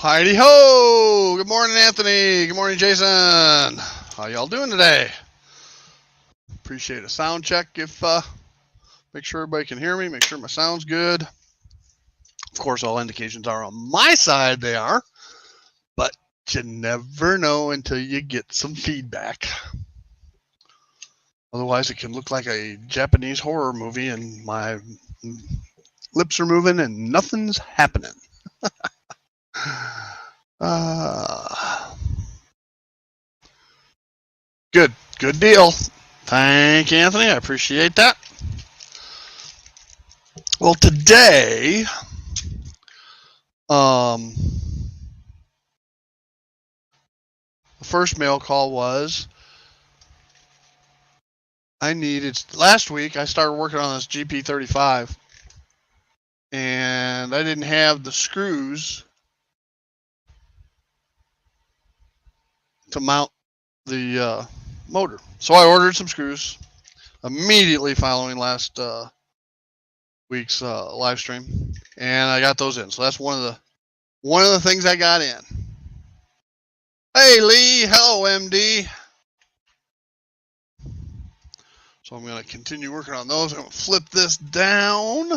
Heidi ho! Good morning, Anthony. Good morning, Jason. How y'all doing today? Appreciate a sound check. If make sure everybody can hear me. Make sure my sound's good. Of course, all indications are on my side. They are, but you never know until you get some feedback. Otherwise, it can look like a Japanese horror movie, and my lips are moving and nothing's happening. Good deal. Thank you, Anthony. I appreciate that. Well, today, the first mail call was last week I started working on this GP35, and I didn't have the screws to mount the motor. So I ordered some screws immediately following last week's live stream, and I got those in. So that's one of the things I got in. Hey Lee, hello MD. So I'm going to continue working on those. I'm going to flip this down.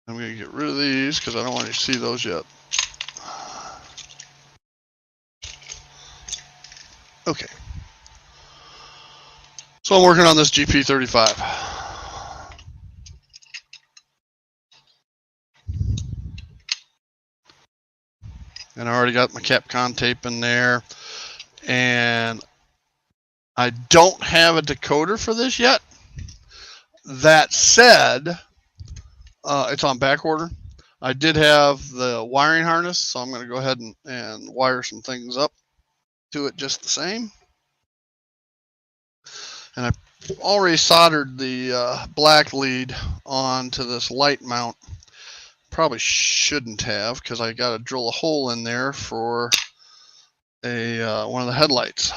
I'm going to get rid of these because I don't want you to see those yet. Okay. So I'm working on this GP35. And I already got my Capcom tape in there. And I don't have a decoder for this yet. That said, it's on back order. I did have the wiring harness, so I'm going to go ahead and wire some things up to it just the same. And I've already soldered the black lead onto this light mount. Probably shouldn't have, because I got to drill a hole in there for one of the headlights.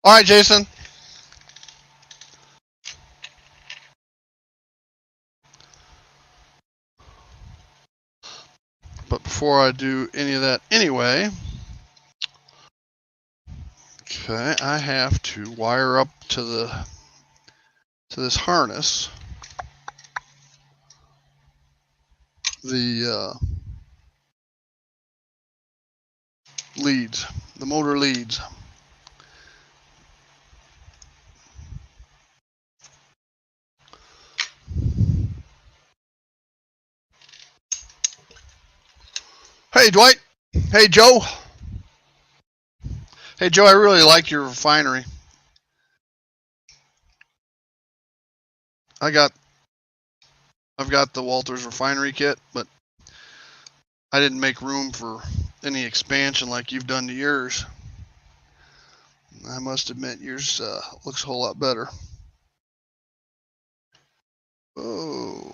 All right, Jason. But before I do any of that anyway, okay, I have to wire up to this harness the leads, the motor leads. Hey, Dwight. Hey, Joe. Hey, Joe, I really like your refinery. I've got the Walters refinery kit, but I didn't make room for any expansion like you've done to yours. I must admit, yours looks a whole lot better. Oh.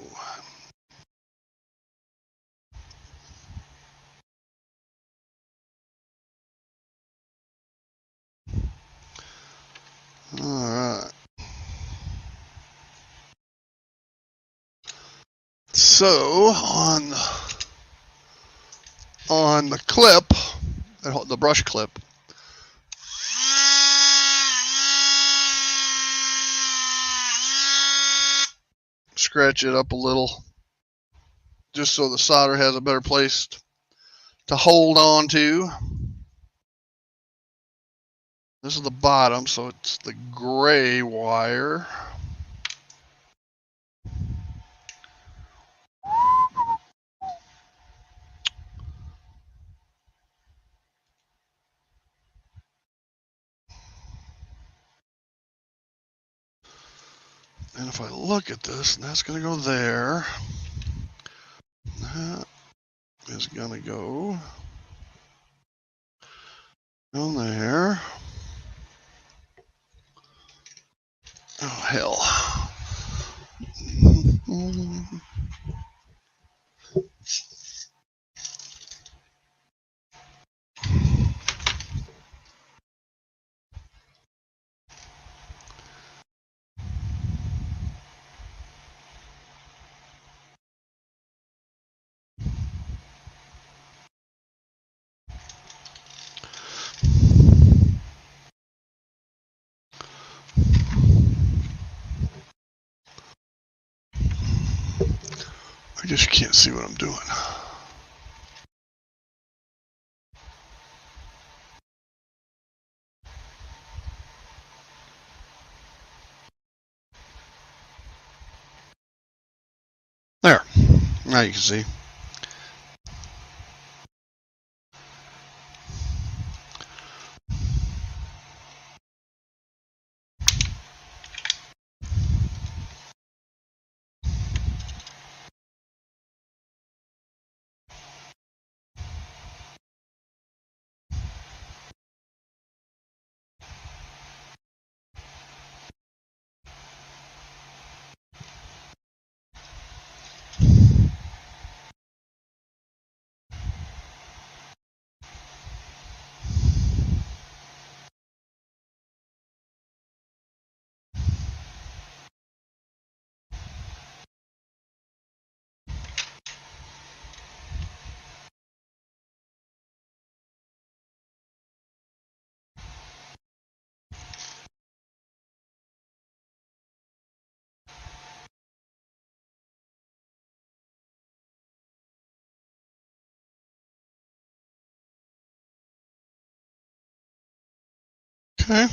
All right. So on the clip, the brush clip, scratch it up a little, just so the solder has a better place to hold on to. This is the bottom, so it's the gray wire. And if I look at this, and that's going to go there. That is going to go down there. Oh, hell. just can't see what I'm doing. There. Now you can see. Okay.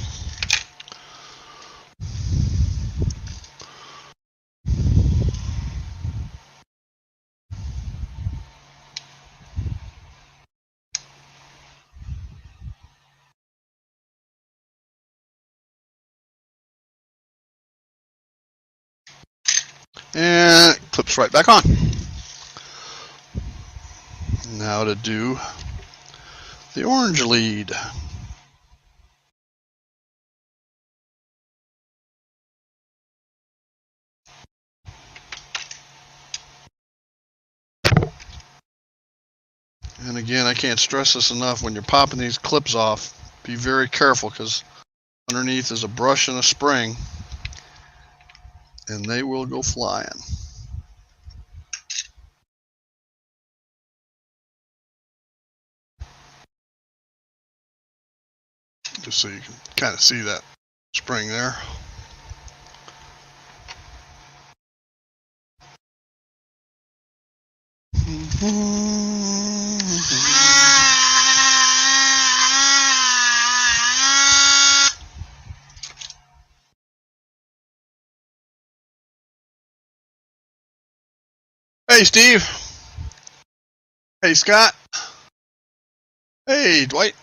And it clips right back on. Now to do the orange lead. And again, I can't stress this enough, when you're popping these clips off, be very careful, because underneath is a brush and a spring, and they will go flying. Just so you can kind of see that spring there. Hey, Steve. Hey, Scott. Hey, Dwight.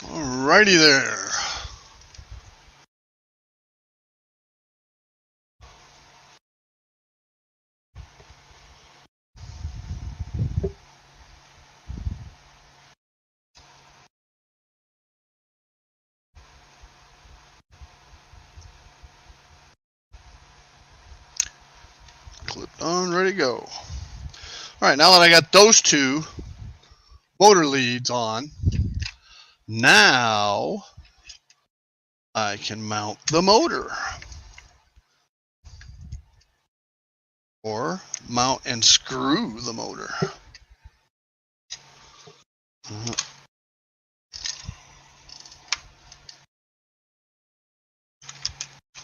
Alrighty there. clipped on, ready to go. All right, now that I got those two motor leads on, now I can mount the motor. Or mount and screw the motor.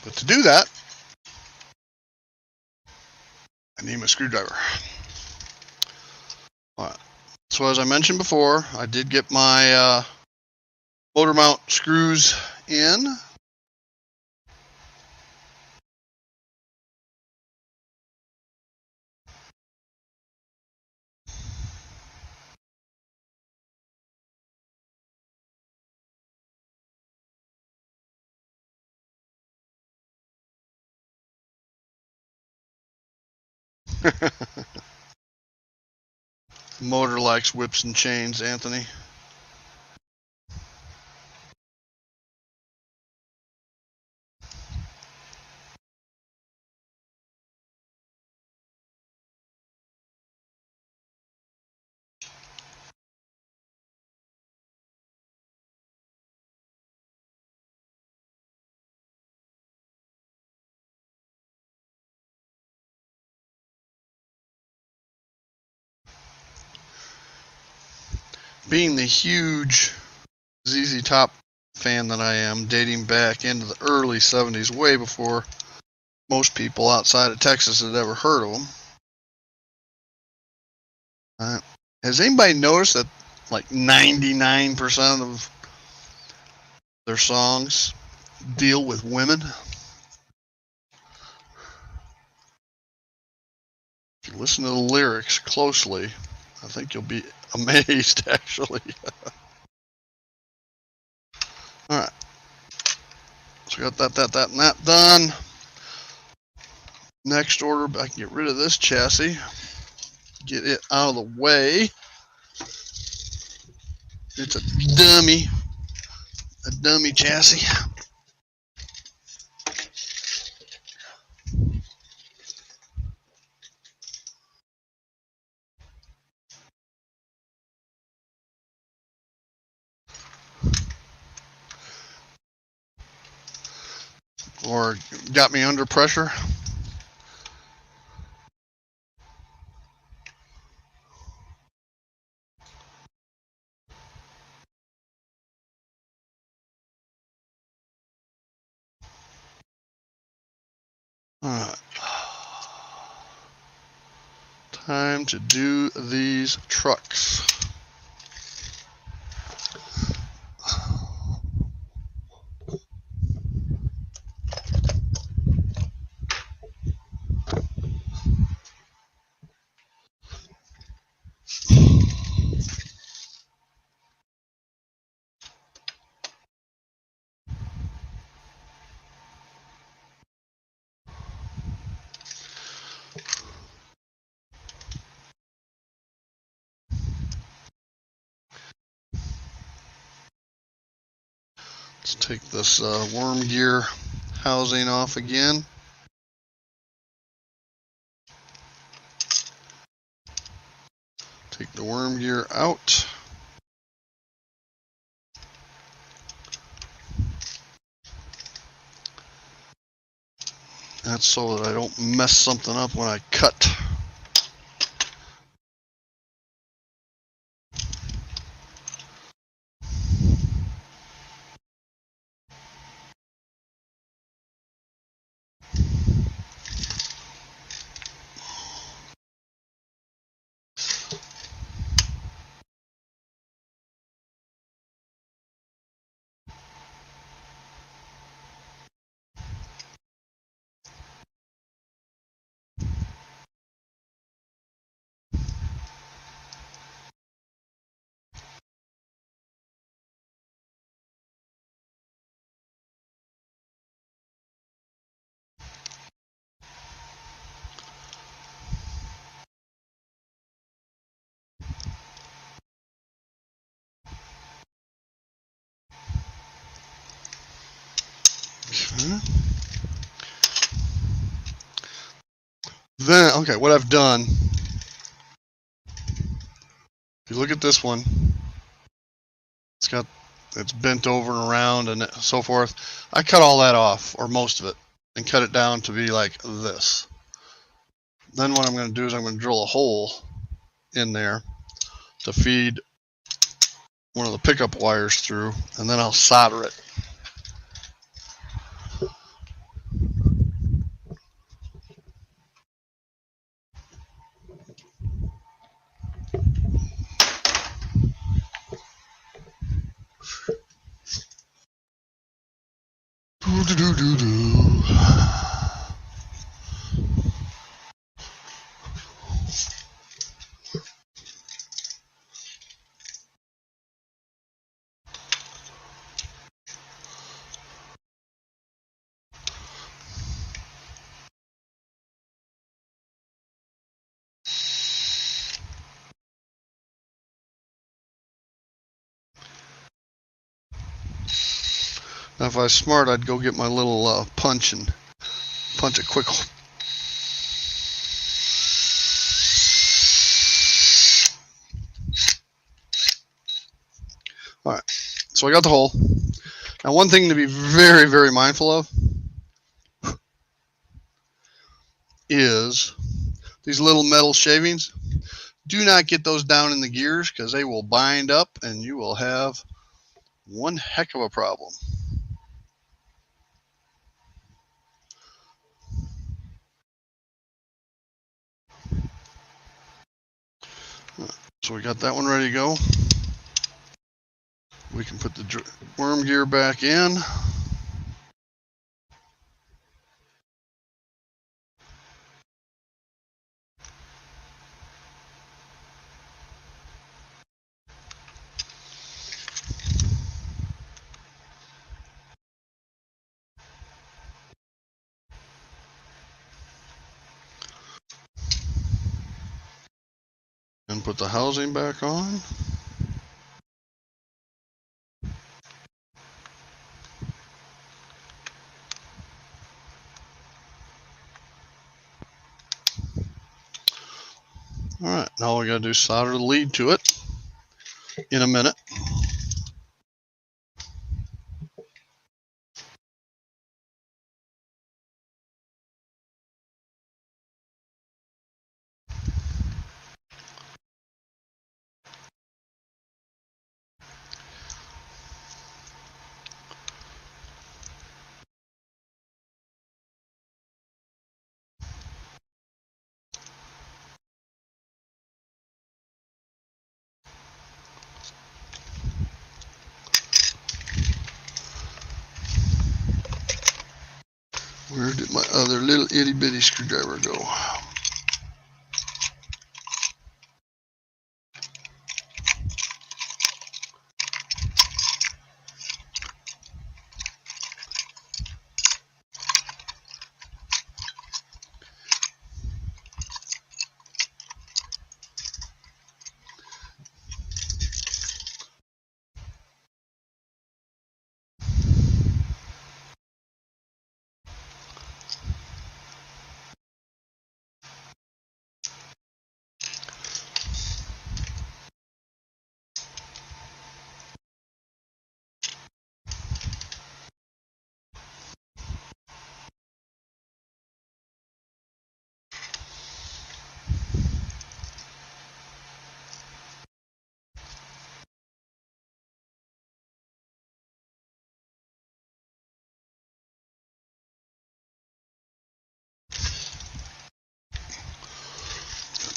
But to do that, I need my screwdriver. All right. So as I mentioned before, I did get my motor mount screws in. Motor likes whips and chains, Anthony. Being the huge ZZ Top fan that I am, dating back into the early 70s, way before most people outside of Texas had ever heard of them. Has anybody noticed that like 99% of their songs deal with women? If you listen to the lyrics closely, I think you'll be amazed, actually. All right. So we got that, and that done. Next order, I can get rid of this chassis. Get it out of the way. It's a dummy chassis. Or got me under pressure. All right. Time to do these trucks. Let's take this worm gear housing off again. Take the worm gear out. That's so that I don't mess something up when I cut. Okay. Then, okay, what I've done, if you look at this one, it's bent over and around and so forth. I cut all that off, or most of it, and cut it down to be like this. Then what I'm going to do is I'm going to drill a hole in there to feed one of the pickup wires through, and then I'll solder it. Now, if I was smart, I'd go get my little punch and punch a quick. All right, so I got the hole. Now, one thing to be very, very mindful of is these little metal shavings. Do not get those down in the gears because they will bind up and you will have one heck of a problem. So we got that one ready to go. We can put the worm gear back in. And put the housing back on. All right, now all we gotta do is solder the lead to it in a minute. Where did my other little itty bitty screwdriver go?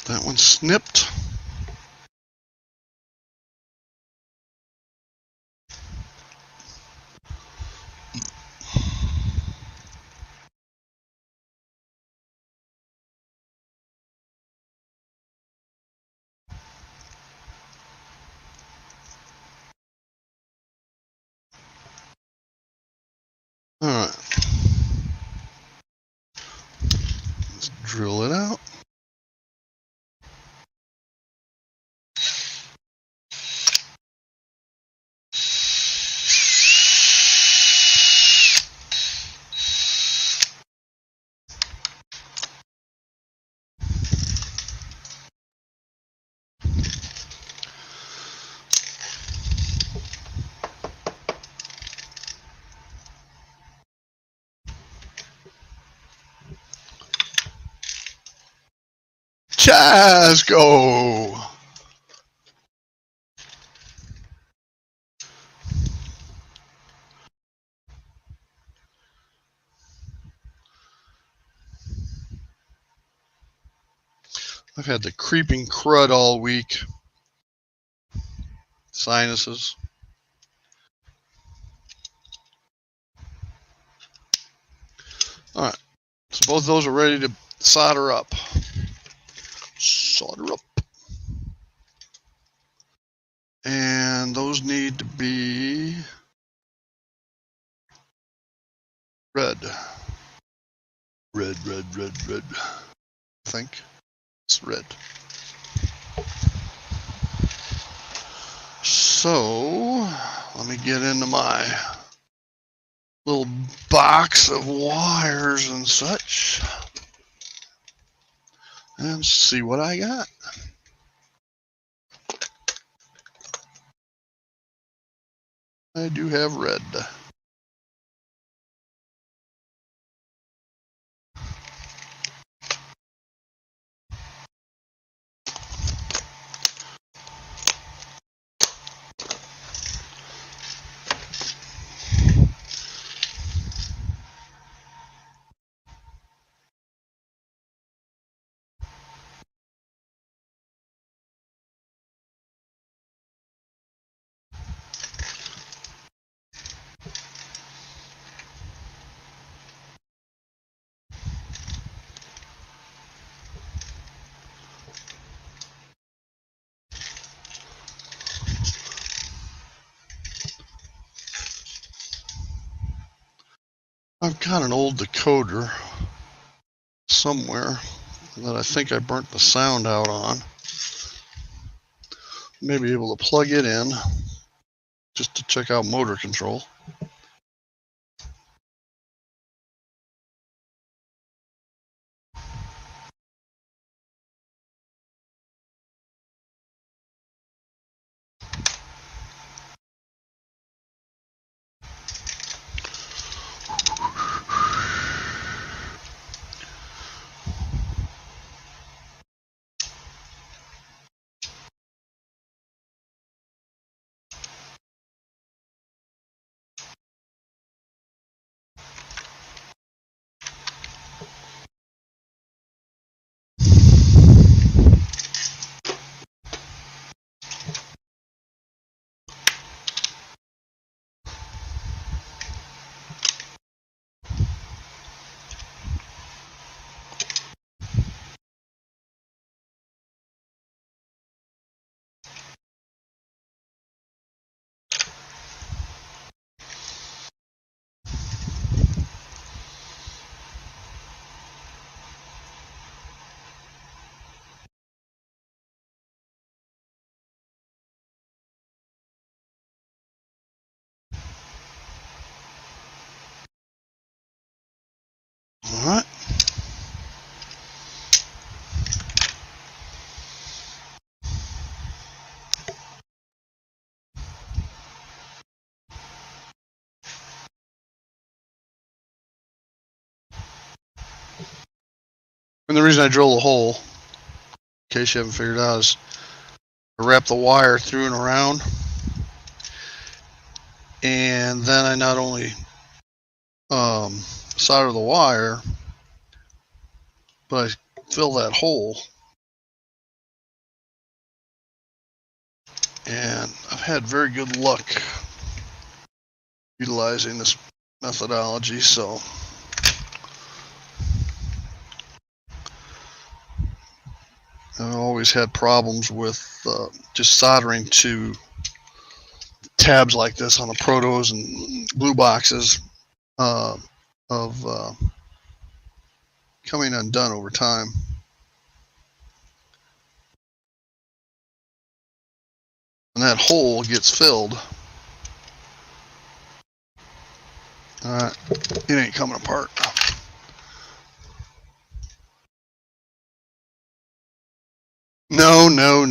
Got that one snipped. All right, let's drill it out. Chasco. I've had the creeping crud all week. Sinuses. All right. So both those are ready to solder up. Solder up. And those need to be red. Red. I think it's red. So let me get into my little box of wires and such and see what I got. I do have red. I've got an old decoder somewhere that I think I burnt the sound out on. Maybe able to plug it in just to check out motor control. All right. And the reason I drill a hole, in case you haven't figured out, is I wrap the wire through and around, and then I not only solder the wire, but I fill that hole. And I've had very good luck utilizing this methodology, so I've always had problems with just soldering to tabs like this on the protos and blue boxes of coming undone over time. And that hole gets filled. Alright, it ain't coming apart. No. No.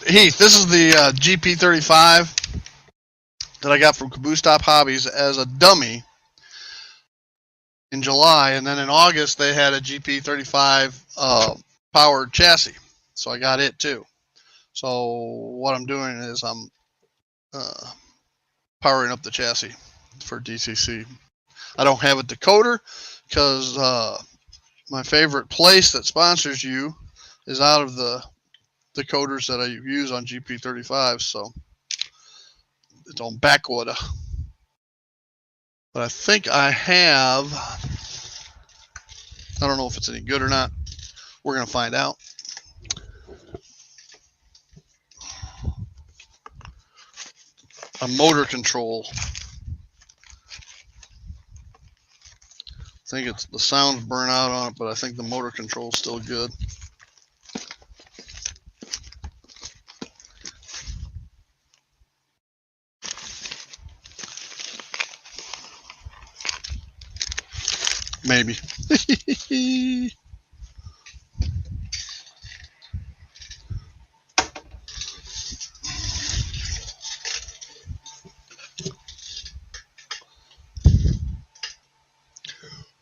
Heath, this is the GP35 that I got from Caboose Top Hobbies as a dummy in July, and then in August they had a GP35 powered chassis, so I got it too. So what I'm doing is I'm powering up the chassis for DCC. I don't have a decoder because my favorite place that sponsors you is out of the decoders that I use on GP35, so it's on backwater. But I think I have, I don't know if it's any good or not. We're going to find out. A motor control. I think it's the sound's burnt out on it, but I think the motor control is still good. Maybe.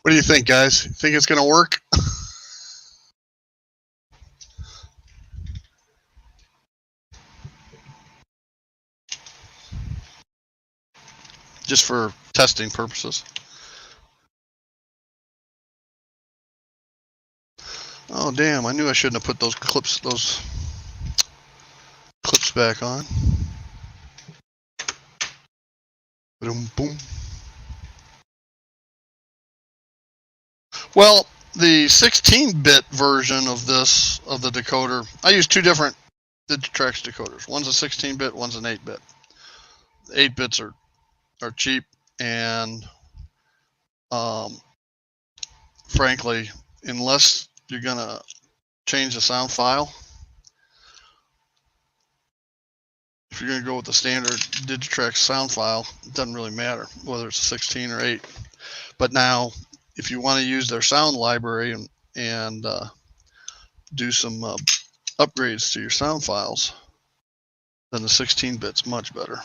What do you think, guys? Think it's going to work? Just for testing purposes. Oh, damn. I knew I shouldn't have put those clips back on. Boom, boom. Well, the 16-bit version of this, of the decoder, I use two different Digitrax decoders. One's a 16-bit, one's an 8-bit. 8 bits are cheap, and frankly, unless you're gonna change the sound file, if you're gonna go with the standard Digitrax sound file, it doesn't really matter whether it's 16 or 8. But now, if you want to use their sound library and do some upgrades to your sound files, then the 16-bit's much better.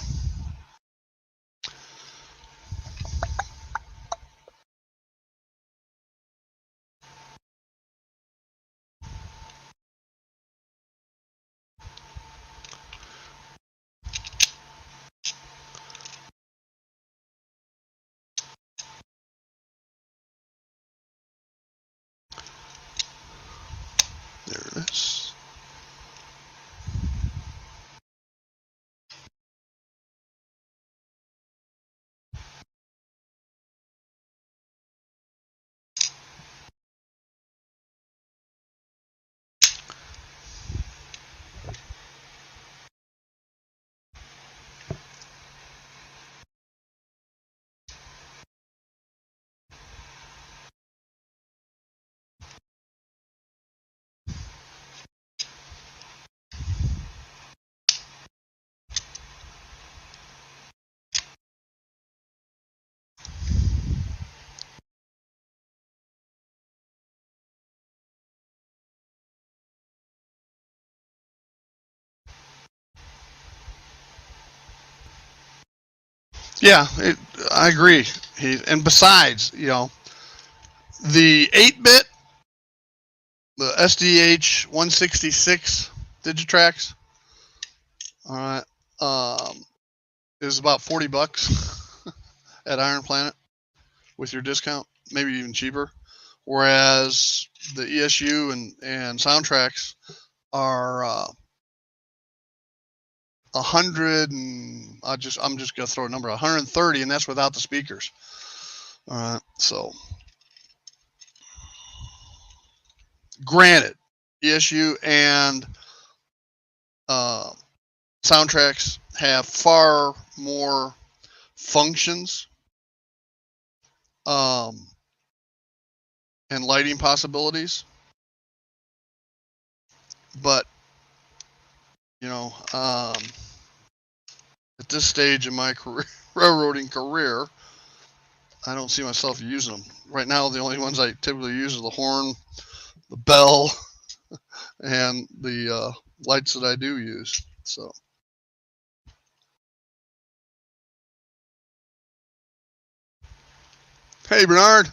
There it is. Yeah, I agree. And besides, you know, the 8-bit, the SDH 166 Digitrax, all right, is about $40 at Iron Planet with your discount, maybe even cheaper. Whereas the ESU and Soundtracks are 100, and I'm just gonna throw a number, 130, and that's without the speakers. All right, so granted, ESU and Soundtracks have far more functions and lighting possibilities, but you know, at this stage in my career, railroading career, I don't see myself using them. Right now, the only ones I typically use are the horn, the bell, and the lights that I do use. So, hey Bernard.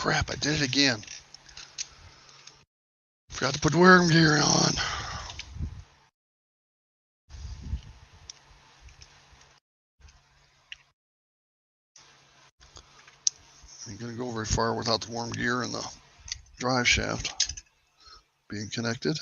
crap, I did it again. Forgot to put worm gear on. Ain't gonna go very far without the worm gear and the drive shaft being connected.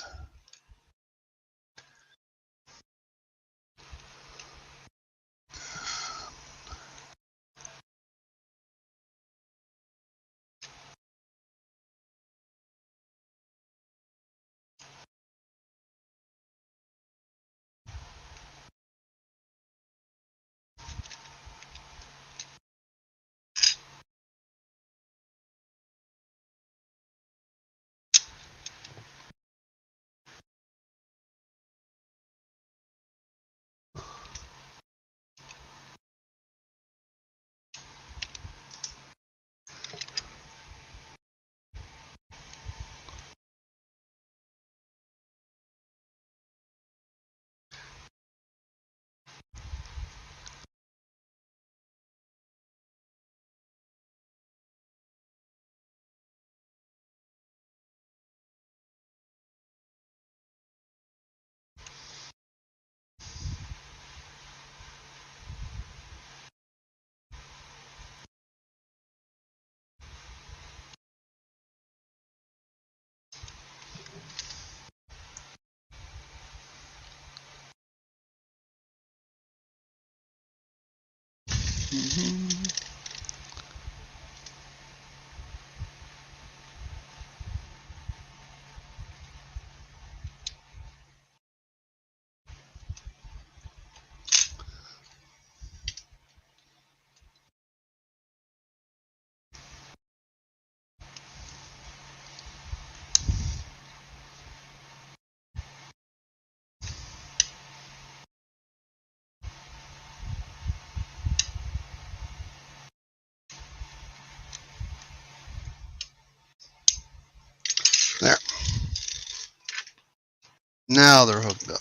There. Now they're hooked up.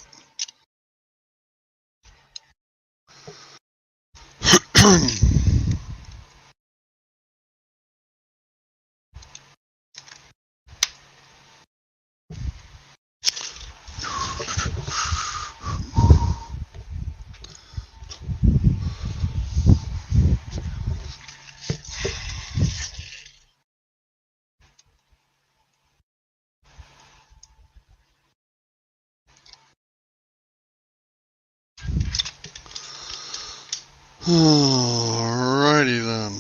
Alrighty then.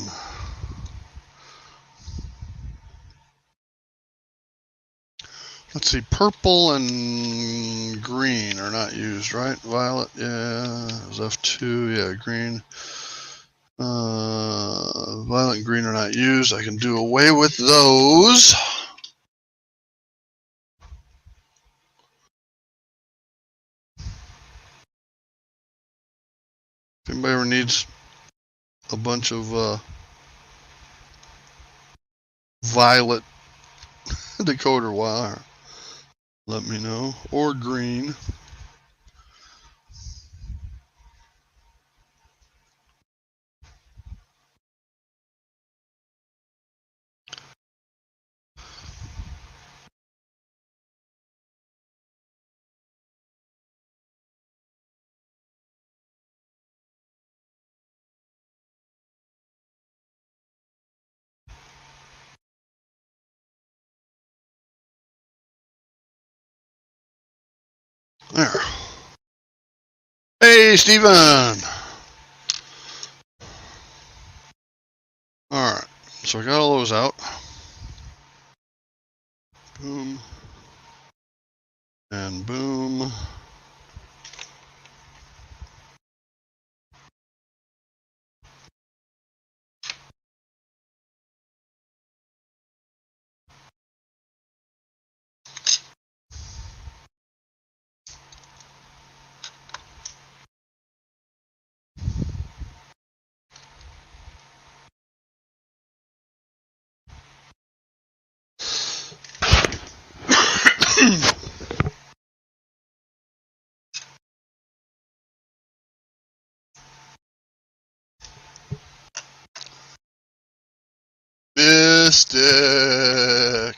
Let's see, purple and green are not used, right? Violet, yeah, it was F2, yeah, green. Violet and green are not used. I can do away with those. If anybody ever needs a bunch of violet decoder wire, let me know. Or green. There. Hey, Steven! Alright, so I got all those out. Boom. And boom. Missed. Mystic.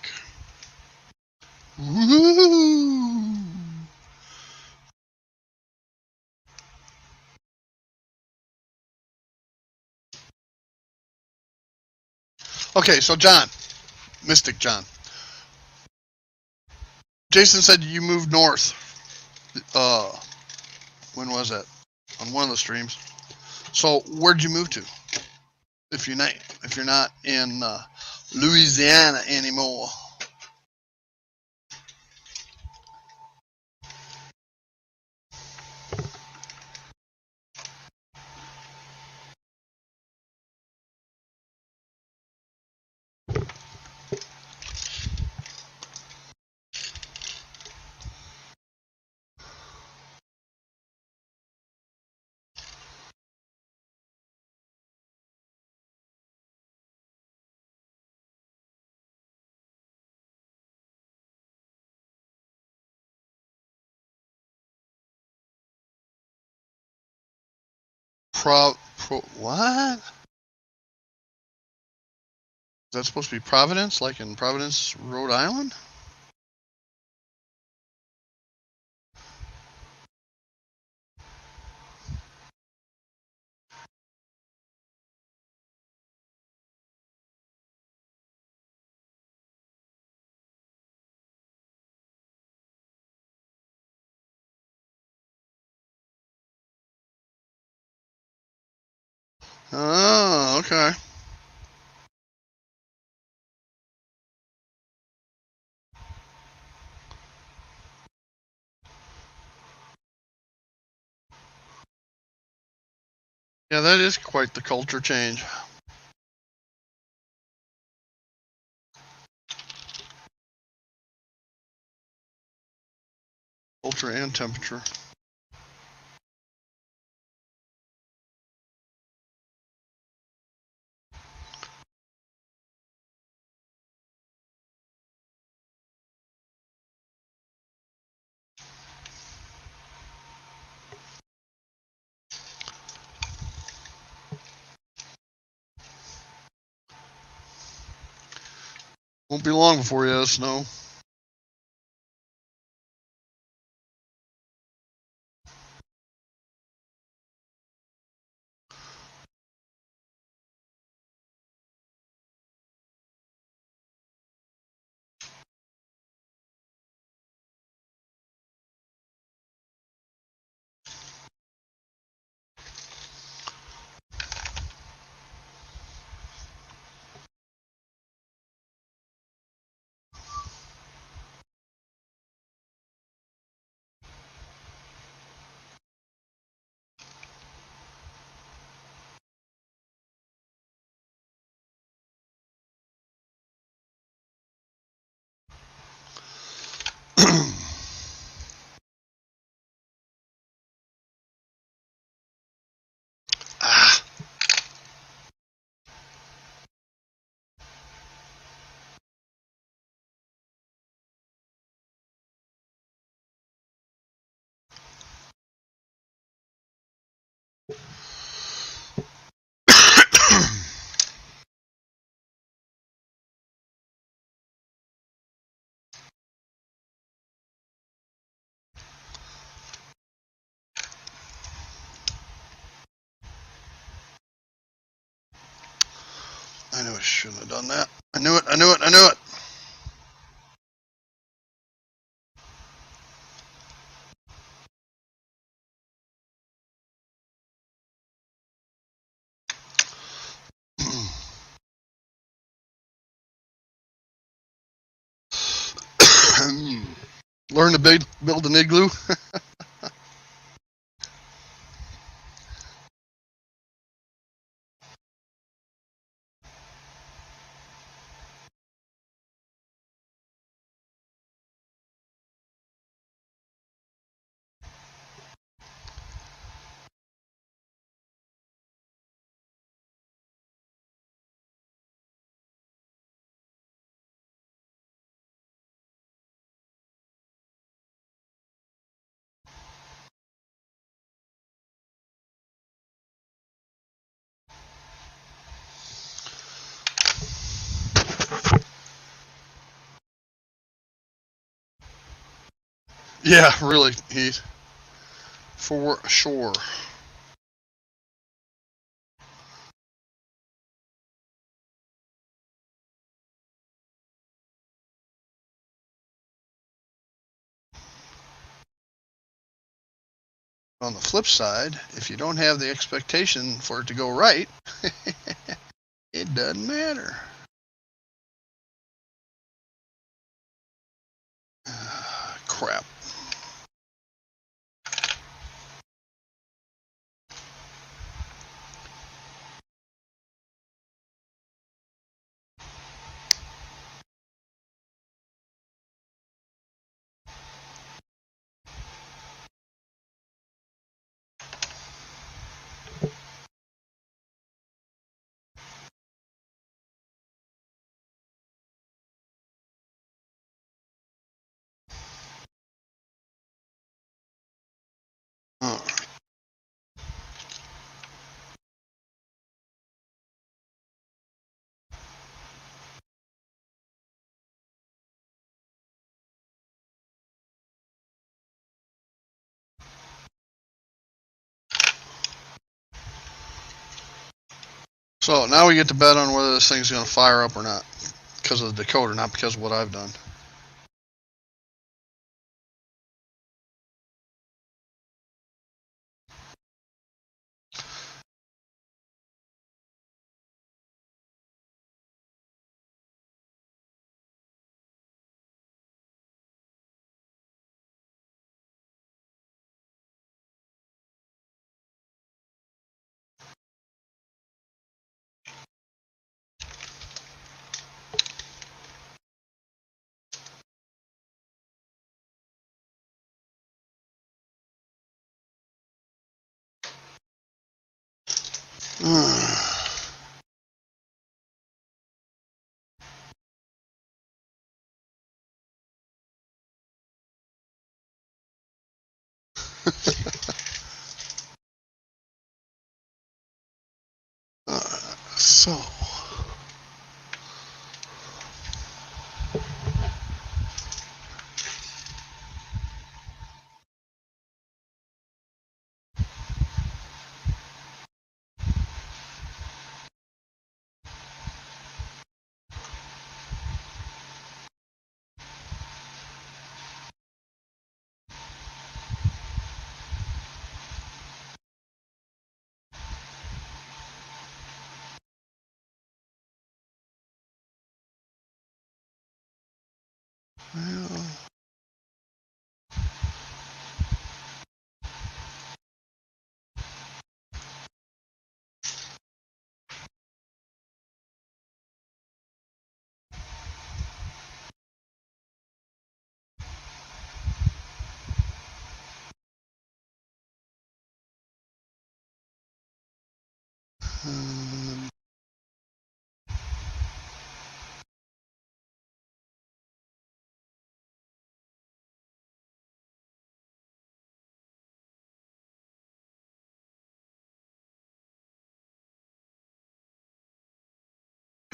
Woo! Okay, so John, Mystic John. Jason said you moved north. When was that? On one of the streams. So where'd you move to? If you're not in Louisiana anymore. What? Is that supposed to be Providence, like in Providence, Rhode Island? Oh, okay. Yeah, that is quite the culture change. Culture and temperature. Won't be long before you have snow. Ah. I knew I shouldn't have done that. I knew it. I knew it. I knew it. Learn to build an igloo. Yeah, really, he's for sure. On the flip side, if you don't have the expectation for it to go right, it doesn't matter. Crap. Uh, so now we get to bet on whether this thing's going to fire up or not because of the decoder, not because of what I've done. So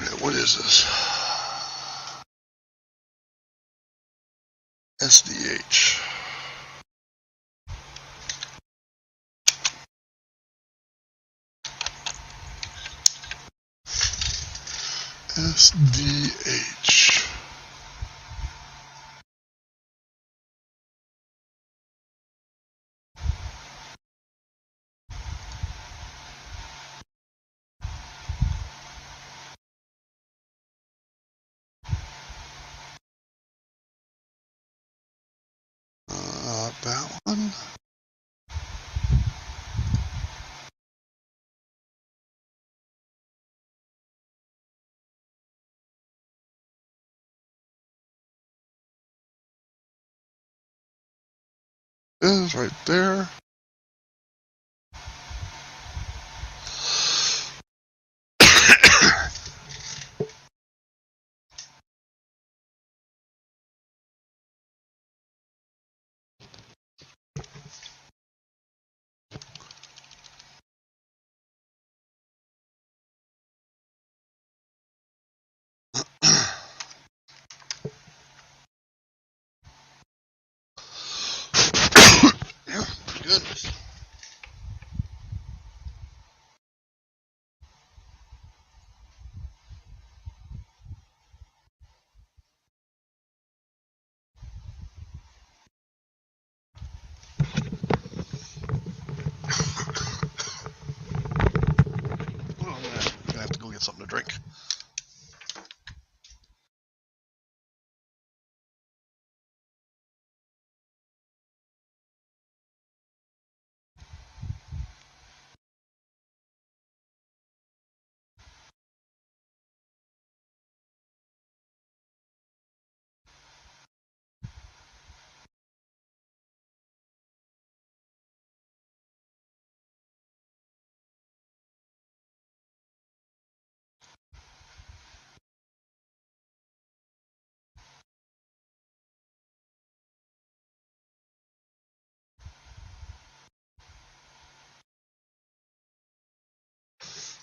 well, what is this? SDH. SDH. That one. Is right there. get something to drink.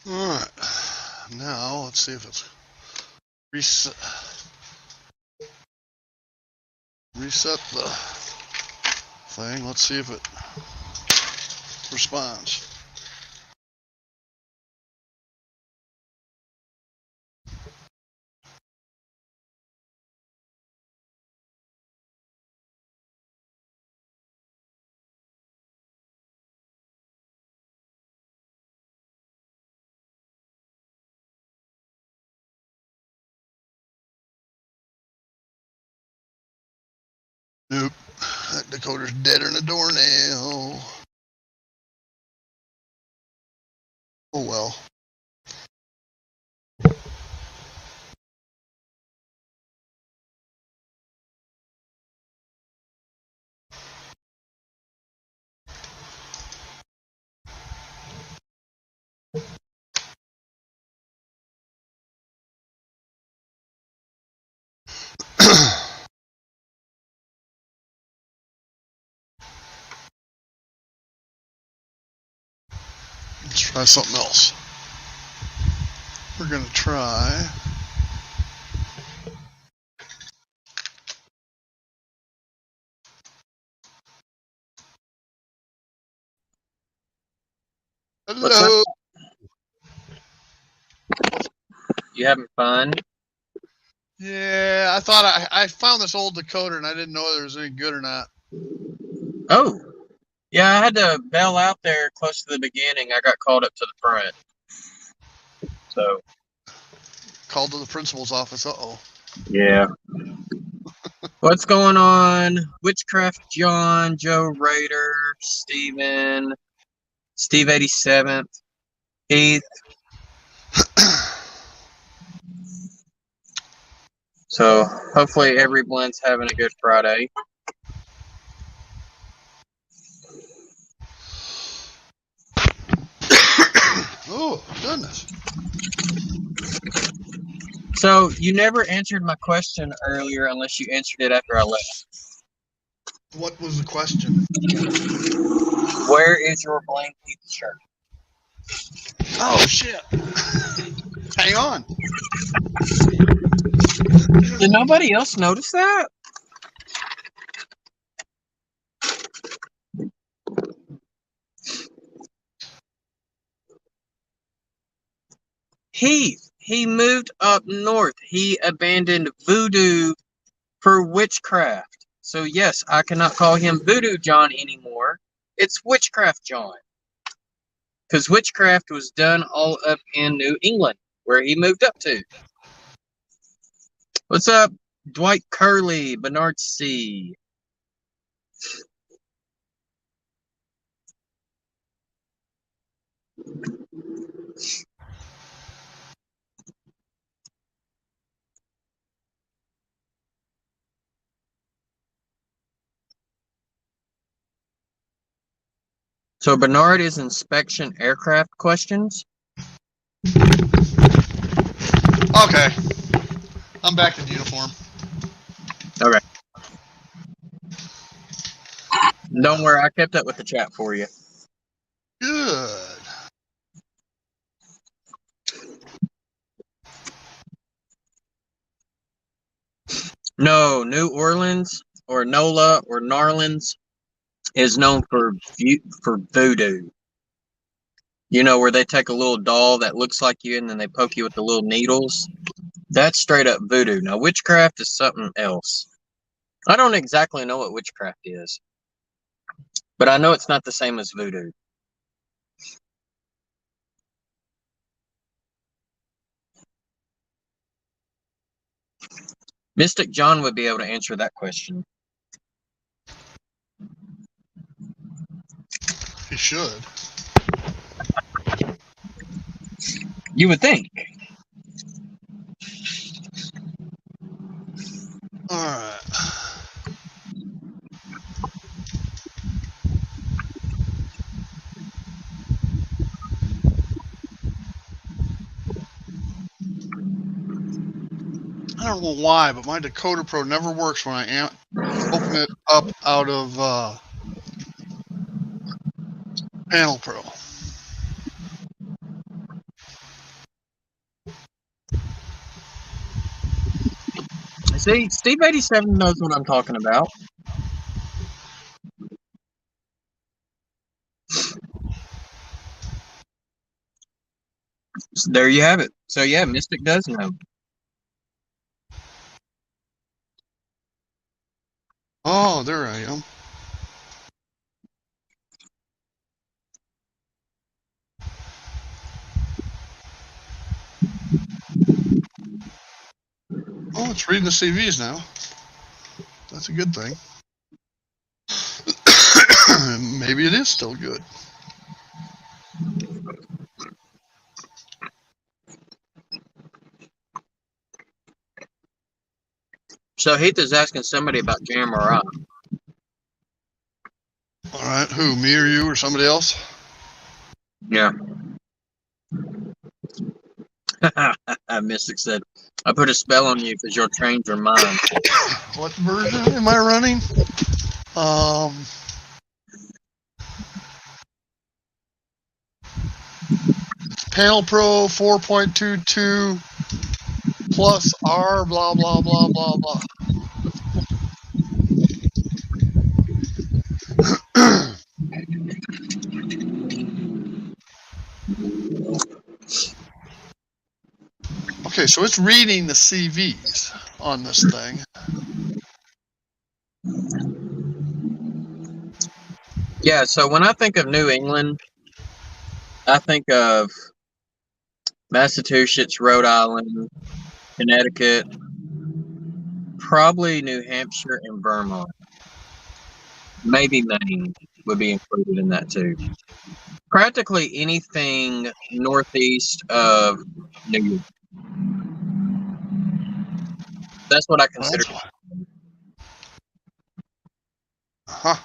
All right, now let's see if it's reset the thing. Let's see if it responds. Nope, that decoder's deader than a doornail. Oh well. Let's try something else. We're gonna try. Hello. You having fun? Yeah, I thought I found this old decoder and I didn't know whether it was any good or not. Oh, yeah, I had to bail out there close to the beginning. I got called up to the front. So, Called to the principal's office. Uh-oh. yeah. What's going on? Witchcraft John, Joe Raider, Steven, Steve 87th, Heath. So, hopefully everyone's having a good Friday. Oh, goodness. So, you never answered my question earlier unless you answered it after I left. What was the question? Where is your blank Heath shirt? Oh, shit. Hang on. Did nobody else notice that? He moved up north. He abandoned voodoo for witchcraft. So yes, I cannot call him Voodoo John anymore. It's Witchcraft John. Because witchcraft was done all up in New England, where he moved up to. What's up, Dwight Curley, Bernard C. So Bernard is inspection aircraft questions. Okay. I'm back in uniform. Okay. Don't worry, I kept up with the chat for you. Good. No, New Orleans or NOLA or Narlands is known for voodoo. You know, where they take a little doll that looks like you and then they poke you with the little needles. That's straight up voodoo. Now, witchcraft is something else. I don't exactly know what witchcraft is, but I know it's not the same as voodoo. Mystic John would be able to answer that question. He should. You would think. All right. I don't know why, but my Decoder Pro never works when I open it up out of Panel Pro. See, Steve 87 knows what I'm talking about. So there you have it. So yeah, Mystic does know. Oh, there I am. Oh, it's reading the CVs now. That's a good thing. Maybe it is still good. So Heath is asking somebody about Jamara. All right, who? Me or you or somebody else? Yeah. Mystic said, I put a spell on you because your trains are mine. What version am I running? Panel Pro 4.22 plus R blah blah blah blah blah. Okay, so it's reading the CVs on this thing. Yeah, so when I think of New England, I think of Massachusetts, Rhode Island, Connecticut, probably New Hampshire, and Vermont. Maybe Maine would be included in that too. Practically anything northeast of New York. That's what I consider. Huh.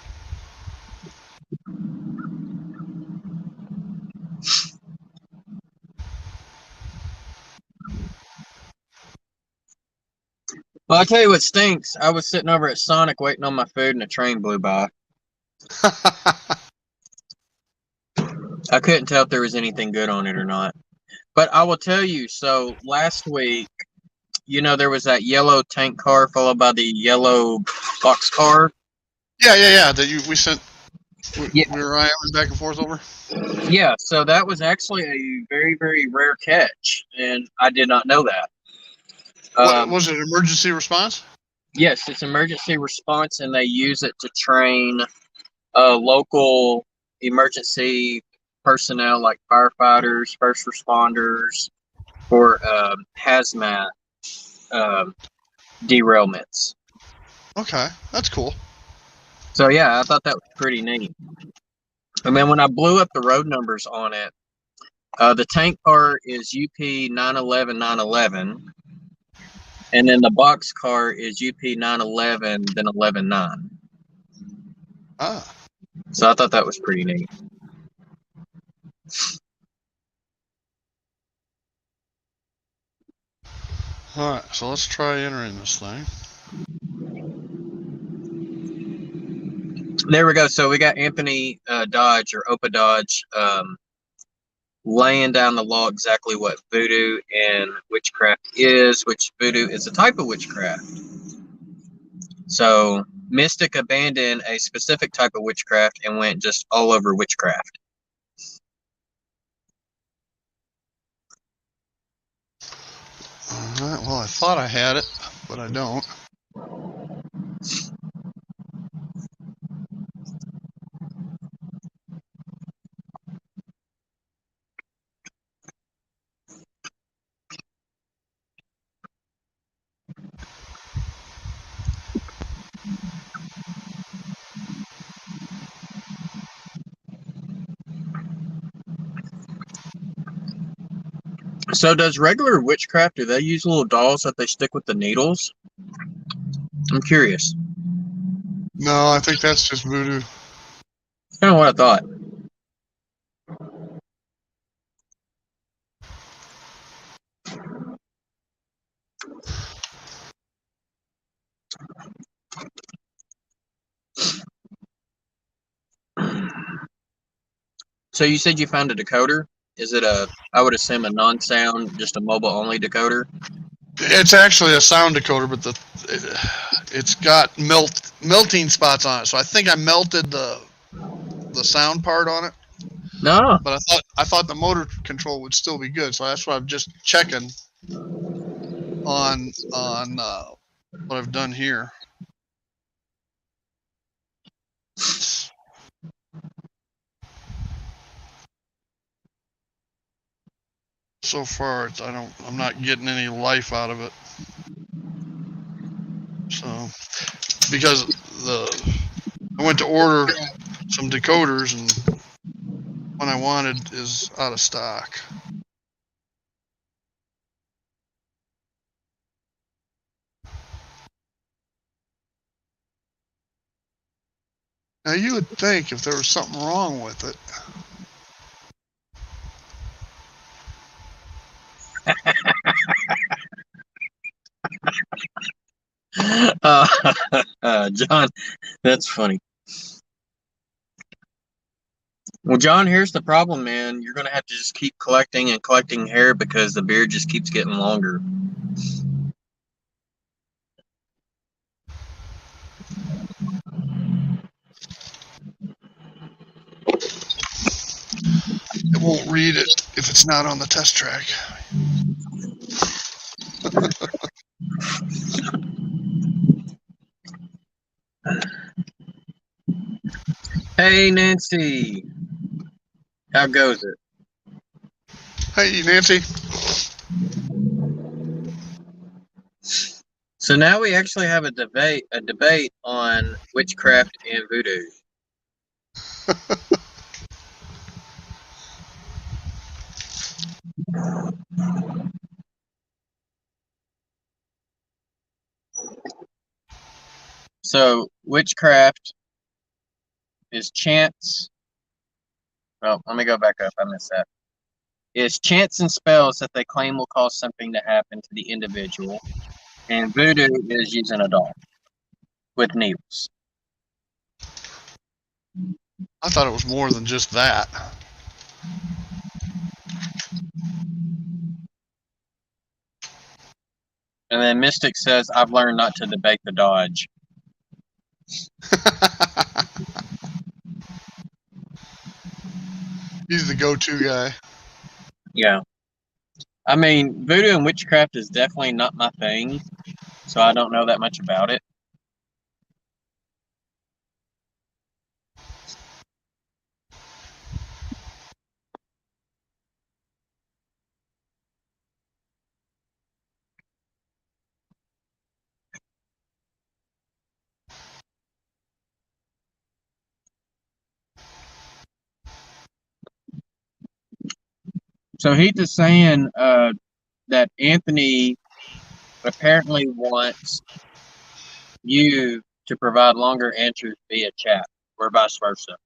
Well, I'll tell you what stinks. I was sitting over at Sonic waiting on my food and a train blew by. I couldn't tell if there was anything good on it or not. But I will tell you, so last week, there was that yellow tank car followed by the yellow box car. Yeah. That we sent. Yeah. We were back and forth over. Yeah, so that was actually a very, very rare catch, and I did not know that. What was it? Emergency response? Yes, it's emergency response, and they use it to train local emergency personnel like firefighters, first responders, for hazmat derailments. Okay, that's cool. So yeah, I thought that was pretty neat. And then when I blew up the road numbers on it, the tank car is UP 911 911, and then the box car is UP 911 then 119. Ah. So I thought that was pretty neat. All right, so let's try entering this thing. There we go. So we got Anthony Dodge or Opa Dodge laying down the law exactly what voodoo and witchcraft is, which voodoo is a type of witchcraft. So Mystic abandoned a specific type of witchcraft and went just all over witchcraft. All right, well, I thought I had it, but I don't. So does regular witchcraft, do they use little dolls that they stick with the needles? I'm curious. No, I think that's just voodoo. That's kind of what I thought. So you said you found a decoder? Is it I would assume a non-sound, just a mobile-only decoder? It's actually a sound decoder, but it's got melting spots on it. So I think I melted the sound part on it. No. But I thought the motor control would still be good, so that's why I'm just checking on what I've done here. So far, I'm not getting any life out of it. So because I went to order some decoders and one I wanted is out of stock. Now you would think if there was something wrong with it. John, that's funny. Well, John, here's the problem, man. You're going to have to just keep collecting and collecting hair because the beard just keeps getting longer. It won't read it if it's not on the test track. Hey, Nancy. How goes it? Hey, Nancy. So now we actually have a debate on witchcraft and voodoo. So witchcraft is chants. Well, let me go back up. I missed that. Is chants and spells that they claim will cause something to happen to the individual, and voodoo is using a doll with needles. I thought it was more than just that. And then Mystic says, "I've learned not to debate the Dodge." He's the go-to guy. Yeah. I mean, voodoo and witchcraft is definitely not my thing, so I don't know that much about it. So Heath is saying that Anthony apparently wants you to provide longer answers via chat, or vice versa.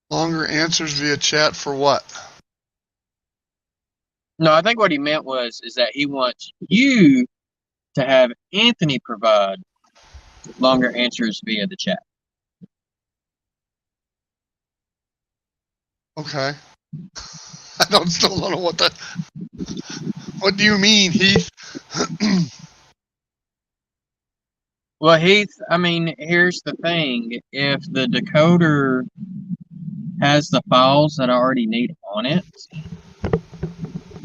Longer answers via chat for what? No, I think what he meant is that he wants you to have Anthony provide longer answers via the chat. Okay. Still don't know what that. What do you mean, Heath? Well, Heath, I mean, here's the thing. If the decoder has the files that I already need on it,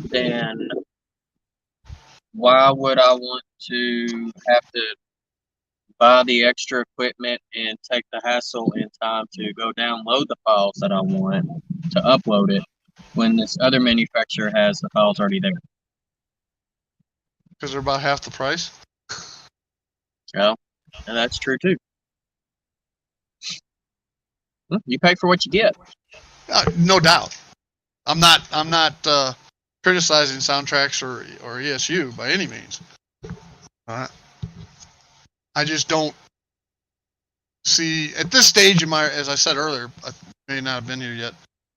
then why would I want to have to buy the extra equipment and take the hassle and time to go download the files that I want to upload it when this other manufacturer has the files already there? Because they're about half the price. Well, and that's true too. You pay for what you get. No doubt. I'm not criticizing Soundtracks or ESU by any means. All right. I just don't see at this stage in my, as I said earlier, I may not have been here yet.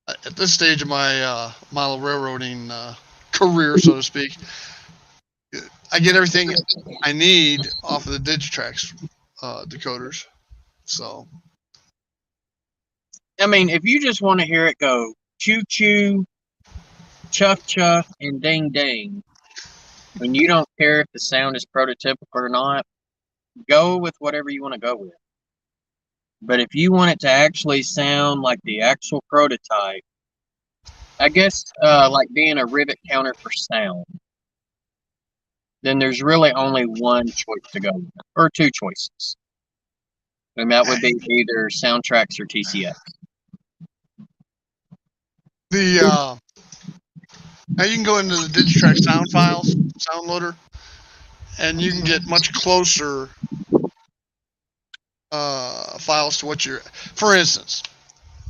At this stage of my mile railroading career, so to speak, I get everything I need off of the Digitrax decoders. So I mean, if you just want to hear it go choo choo, chuff chuff, and ding ding, when you don't care if the sound is prototypical or not, go with whatever you want to go with. But if you want it to actually sound like the actual prototype, I guess like being a rivet counter for sound, then there's really only one choice to go with, or two choices. And that would be either Soundtracks or TCX. the now you can go into the Digitrax sound files, sound loader, and you can get much closer files to what you're. For instance,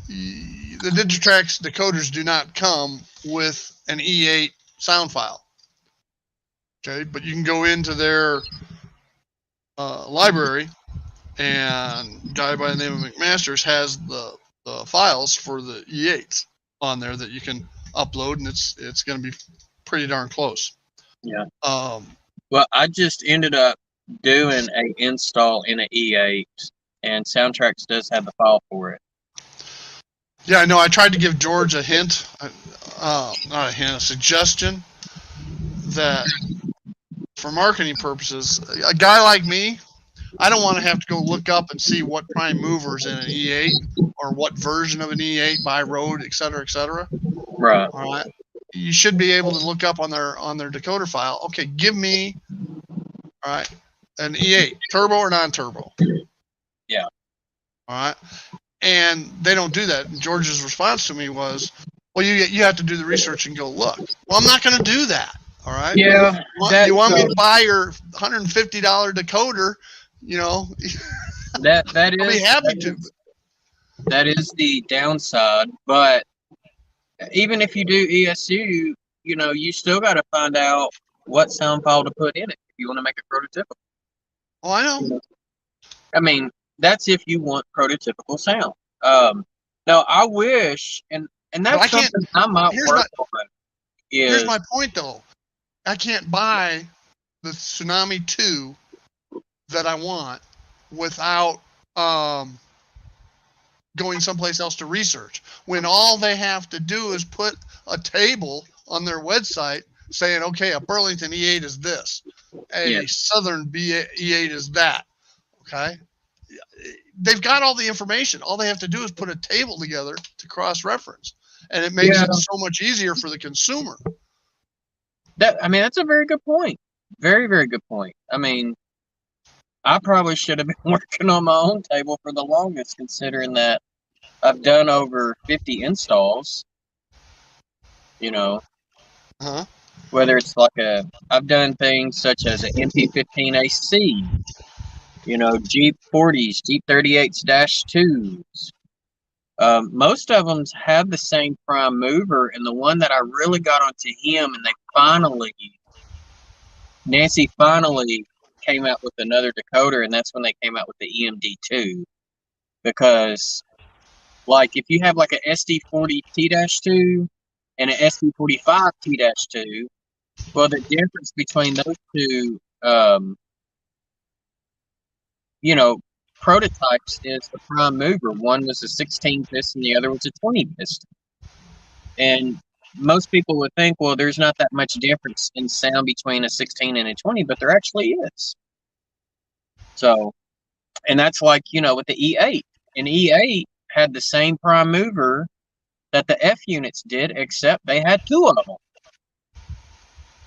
the Digitrax decoders do not come with an E8 sound file. Okay, but you can go into their library, and a guy by the name of McMasters has the files for the E8s on there that you can upload, and it's going to be pretty darn close. Yeah. Well, I just ended up doing a install in an E8, and Soundtracks does have the file for it. Yeah, I know. I tried to give George a hint, not a hint, a suggestion that for marketing purposes, a guy like me, I don't want to have to go look up and see what prime movers in an E8 or what version of an E8 by road, et cetera, et cetera. Right. All right. You should be able to look up on their decoder file. Okay, give me, all right, an E8, turbo or non-turbo. Yeah. All right. And they don't do that. And George's response to me was, well, you have to do the research and go look. Well, I'm not going to do that. All right. Yeah. You want me to buy your $150 decoder? You know, that I'll be happy to. That is the downside. But even if you do ESU, you know, you still got to find out what sound file to put in it if you want to make it prototypical. Oh, I know. I mean, that's if you want prototypical sound. Now, I wish, and that's something I might work on. Here's my point, though. I can't buy the Tsunami 2 that I want without going someplace else to research. When all they have to do is put a table on their website saying, okay, a Burlington E8 is this, a Southern E8 is that. Okay, they've got all the information. All they have to do is put a table together to cross-reference, and it makes it so much easier for the consumer. That's a very good point. Very, very good point. I mean, I probably should have been working on my own table for the longest, considering that I've done over 50 installs. You know, whether it's like I've done things such as an MP15AC, you know, Jeep 40s, Jeep 38s-2s. Most of them have the same prime mover, and the one that I really got onto him, and Nancy finally came out with another decoder, and that's when they came out with the EMD2. Because, like, if you have like an SD40T-2 and an SD45T-2, well, the difference between those two, you know, prototypes is the prime mover. One was a 16 piston, the other was a 20 piston. And most people would think, well, there's not that much difference in sound between a 16 and a 20, but there actually is. So, and that's like, you know, with the E8. An E8 had the same prime mover that the F units did, except they had two of them.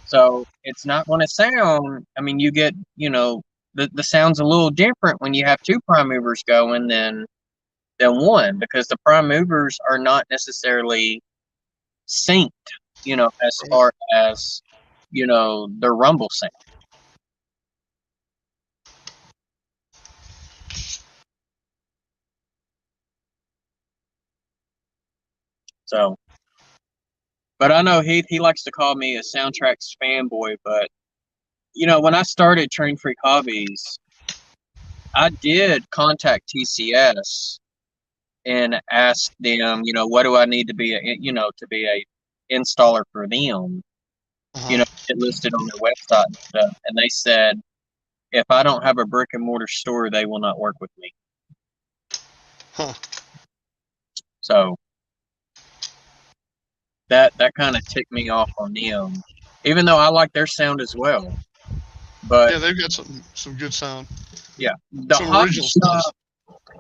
So it's not going to sound, I mean, you get, you know, the sound's a little different when you have two prime movers going than one, because the prime movers are not necessarily synced, you know, as far as, you know, the rumble sound. So But I know he likes to call me a Soundtracks fanboy. But when I started Train Freak Hobbies, I did contact TCS and ask them, what do I need to be a installer for them? Uh-huh. Get listed on their website and stuff. And they said, if I don't have a brick and mortar store, they will not work with me. Huh. So that kind of ticked me off on them, even though I like their sound as well. But Yeah, they've got some good sound. yeah, Some original stuff.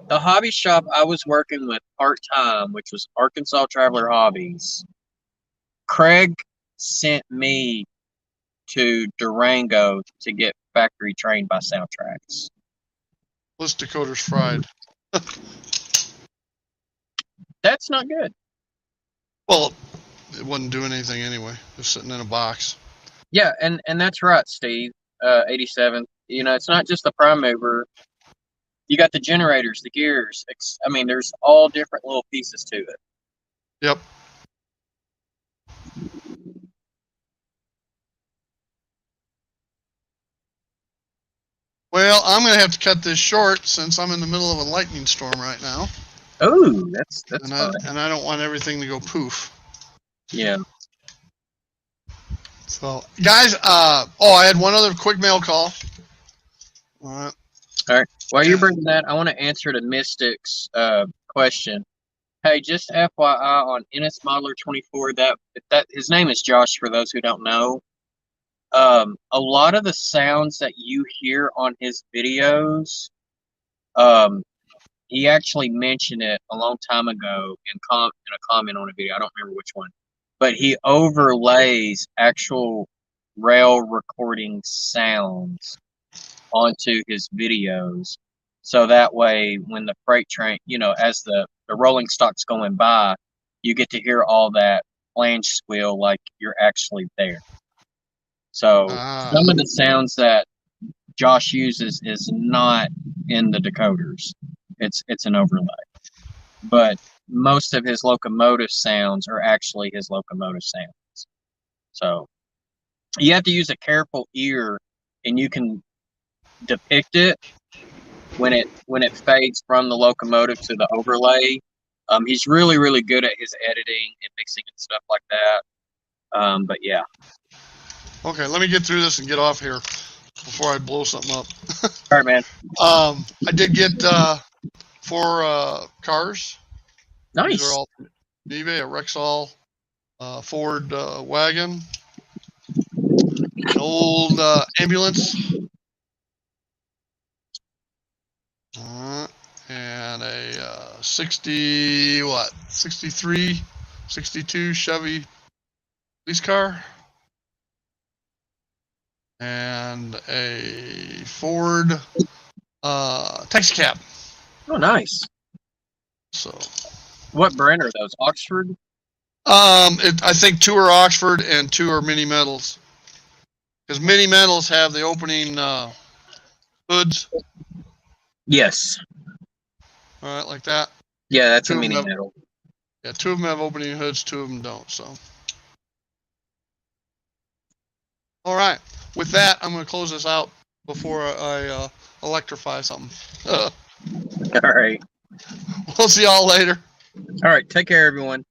the hobby shop I was working with part time, which was Arkansas Traveler Hobbies, Craig sent me to Durango to get factory trained by Soundtracks. List decoders fried. That's not good. Well, it wasn't doing anything anyway. Just sitting in a box. Yeah, and that's right, Steve. 87. It's not just the prime mover. You got the generators, the gears. There's all different little pieces to it. Yep. Well, I'm going to have to cut this short since I'm in the middle of a lightning storm right now. Oh, that's fun. And I don't want everything to go poof. Yeah. So, guys, I had one other quick mail call. All right. While you're bringing that, I want to answer the Mystics question. Hey, just FYI on Ennis Modeler 24, that his name is Josh. For those who don't know, a lot of the sounds that you hear on his videos, he actually mentioned it a long time ago in a comment on a video. I don't remember which one, but he overlays actual rail recording sounds onto his videos. So that way, when the freight train, as the rolling stock's going by, you get to hear all that flange squeal like you're actually there. So some of the sounds that Josh uses is not in the decoders. It's an overlay. But most of his locomotive sounds are actually his locomotive sounds. So you have to use a careful ear, and you can depict it when it fades from the locomotive to the overlay. He's really, really good at his editing and mixing and stuff like that. But yeah. Okay, let me get through this and get off here before I blow something up. All right, man. I did get 4 cars. Nice. These are all from eBay, a Rexall Ford wagon, an old ambulance, and a 63, 62 Chevy police car, and a Ford taxi cab. Oh, nice. So, what brand are those? Oxford? I think 2 are Oxford and 2 are Mini Metals. Because Mini Metals have the opening hoods. Yes. All right, like that. Yeah, that's a Mini Metal. Yeah, 2 of them have opening hoods, 2 of them don't. So, all right. With that, I'm going to close this out before I electrify something. All right. We'll see y'all later. All right. Take care, everyone.